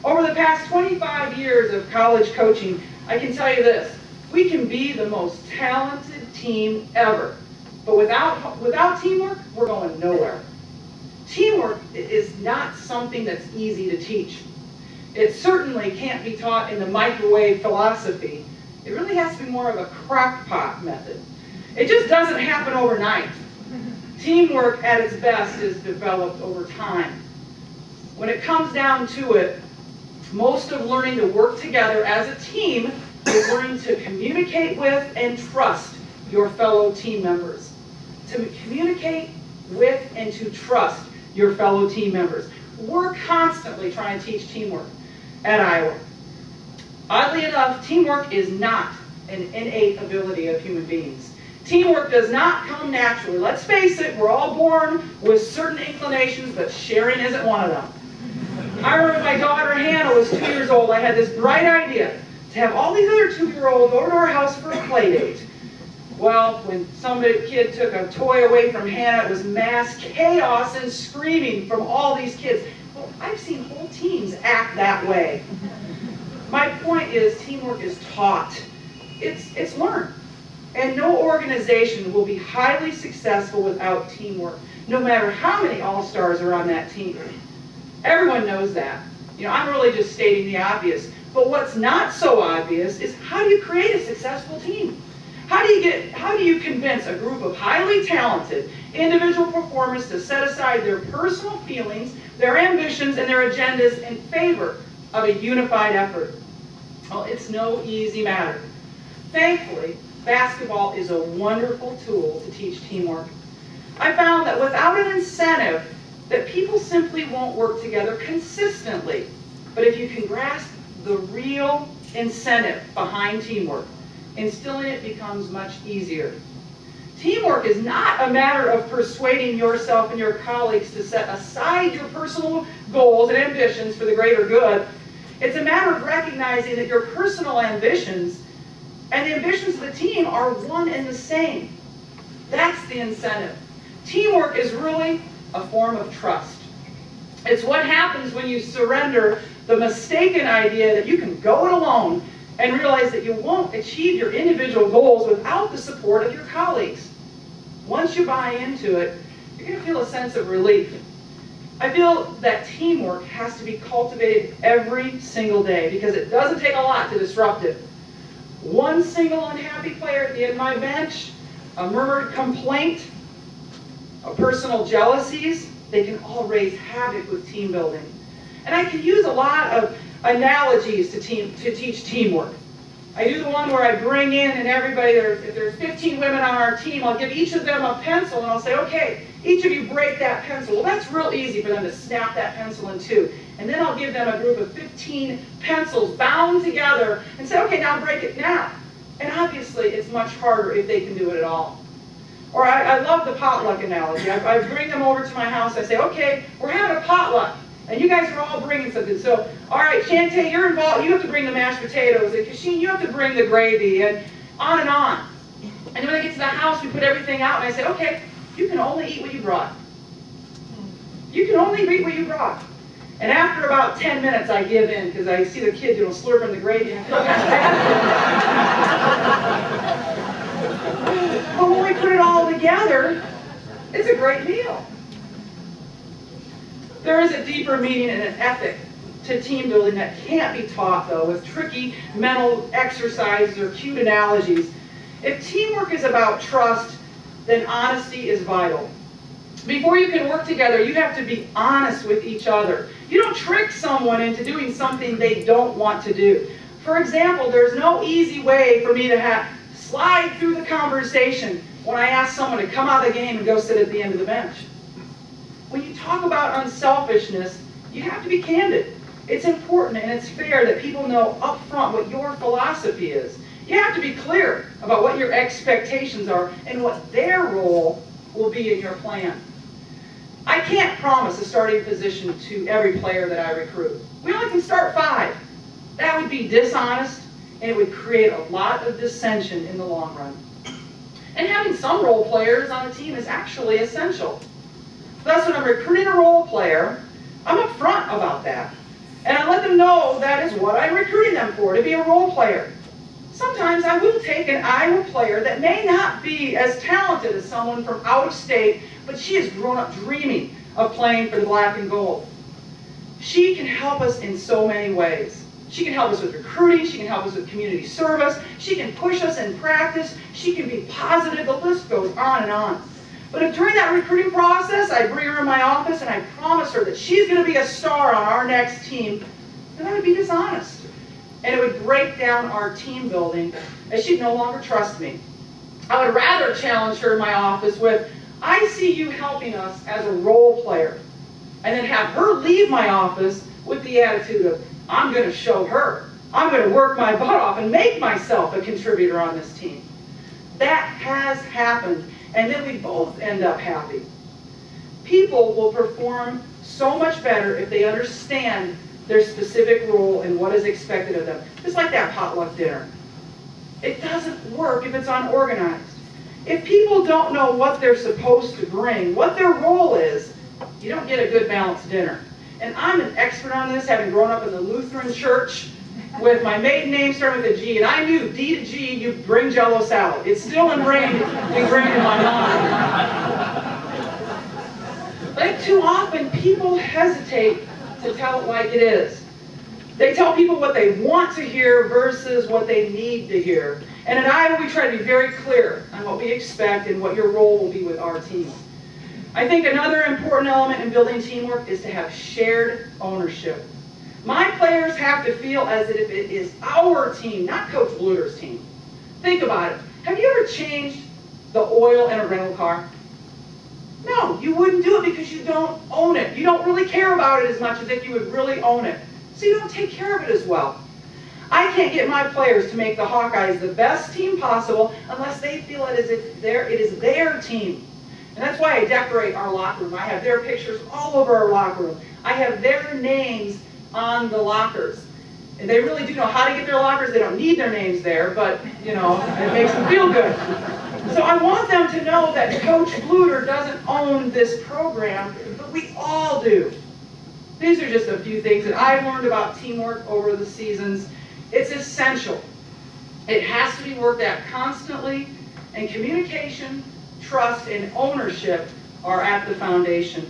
Over the past 25 years of college coaching, I can tell you this: we can be the most talented team ever, but without teamwork, we're going nowhere. Teamwork is not something that's easy to teach. It certainly can't be taught in the microwave philosophy. It really has to be more of a crock-pot method. It just doesn't happen overnight. Teamwork at its best is developed over time. When it comes down to it, most of learning to work together as a team is learning to communicate with and trust your fellow team members. To communicate with and to trust your fellow team members. We're constantly trying to teach teamwork at Iowa. Oddly enough, teamwork is not an innate ability of human beings. Teamwork does not come naturally. Let's face it, we're all born with certain inclinations, but sharing isn't one of them. I remember my daughter Hannah was 2 years old. I had this bright idea to have all these other 2-year-olds over to our house for a play date. Well, when some kid took a toy away from Hannah, it was mass chaos and screaming from all these kids. Well, I've seen whole teams act that way. My point is, teamwork is taught. It's learned. And no organization will be highly successful without teamwork, no matter how many all-stars are on that team. Everyone knows that. I'm really just stating the obvious. But what's not so obvious is, how do you create a successful team? How do you convince a group of highly talented individual performers to set aside their personal feelings, their ambitions, and their agendas in favor of a unified effort? Well, it's no easy matter. Thankfully, basketball is a wonderful tool to teach teamwork. I found that without an incentive, that people simply won't work together consistently. But if you can grasp the real incentive behind teamwork, instilling it becomes much easier. Teamwork is not a matter of persuading yourself and your colleagues to set aside your personal goals and ambitions for the greater good. It's a matter of recognizing that your personal ambitions and the ambitions of the team are one and the same. That's the incentive. Teamwork is really a form of trust. It's what happens when you surrender the mistaken idea that you can go it alone and realize that you won't achieve your individual goals without the support of your colleagues. Once you buy into it, you're going to feel a sense of relief. I feel that teamwork has to be cultivated every single day, because it doesn't take a lot to disrupt it. One single unhappy player at the end of my bench, a murmured complaint, a personal jealousies, they can all raise havoc with team building. And I can use a lot of analogies to teach teamwork. I do the one where I bring in and everybody, if there's 15 women on our team, I'll give each of them a pencil and I'll say, okay, each of you break that pencil. Well, that's real easy for them to snap that pencil in two. And then I'll give them a group of 15 pencils bound together and say, okay, now break it now. And obviously it's much harder if they can do it at all. Or I love the potluck analogy. I bring them over to my house, I say, okay, we're having a potluck. And you guys are all bringing something. So, all right, Shantae, you're involved. You have to bring the mashed potatoes. And Kasheen, you have to bring the gravy. And on and on. And then when I get to the house, we put everything out. And I say, okay, you can only eat what you brought. You can only eat what you brought. And after about 10 minutes, I give in, because I see the kid slurping the gravy. And I feel bad. But when we put it all together, it's a great meal. There is a deeper meaning and an ethic to team building that can't be taught, though, with tricky mental exercises or cute analogies. If teamwork is about trust, then honesty is vital. Before you can work together, you have to be honest with each other. You don't trick someone into doing something they don't want to do. For example, there's no easy way for me to slide through the conversation when I ask someone to come out of the game and go sit at the end of the bench. When you talk about unselfishness, you have to be candid. It's important and it's fair that people know up front what your philosophy is. You have to be clear about what your expectations are and what their role will be in your plan. I can't promise a starting position to every player that I recruit. We only can start 5. That would be dishonest, and it would create a lot of dissension in the long run. And having some role players on the team is actually essential. Thus, when I'm recruiting a role player, I'm upfront about that. And I let them know that is what I'm recruiting them for, to be a role player. Sometimes I will take an Iowa player that may not be as talented as someone from out of state, but she has grown up dreaming of playing for the black and gold. She can help us in so many ways. She can help us with recruiting, she can help us with community service, she can push us in practice, she can be positive, the list goes on and on. But if during that recruiting process I bring her in my office and I promise her that she's going to be a star on our next team, then I would be dishonest. And it would break down our team building, as she'd no longer trust me. I would rather challenge her in my office with, I see you helping us as a role player, and then have her leave my office with the attitude of, I'm going to show her. I'm going to work my butt off and make myself a contributor on this team. That has happened, and then we both end up happy. People will perform so much better if they understand their specific role and what is expected of them. Just like that potluck dinner. It doesn't work if it's unorganized. If people don't know what they're supposed to bring, what their role is, you don't get a good balanced dinner. And I'm an expert on this, having grown up in the Lutheran church with my maiden name starting with a G, and I knew D to G, you bring Jell-O salad. It's still ingrained in my mind. I think too often people hesitate to tell it like it is. They tell people what they want to hear versus what they need to hear. And at Iowa, we try to be very clear on what we expect and what your role will be with our team. I think another important element in building teamwork is to have shared ownership. My players have to feel as if it is our team, not Coach Bluder's team. Think about it. Have you ever changed the oil in a rental car? No, you wouldn't do it because you don't own it. You don't really care about it as much as if you would really own it. So you don't take care of it as well. I can't get my players to make the Hawkeyes the best team possible unless they feel it as if it is their team. And that's why I decorate our locker room. I have their pictures all over our locker room. I have their names on the lockers. And they really do know how to get their lockers. They don't need their names there, but, you know, it makes them feel good. So I want them to know that Coach Bluder doesn't own this program, but we all do. These are just a few things that I've learned about teamwork over the seasons. It's essential. It has to be worked at constantly, and communication, trust, and ownership are at the foundation.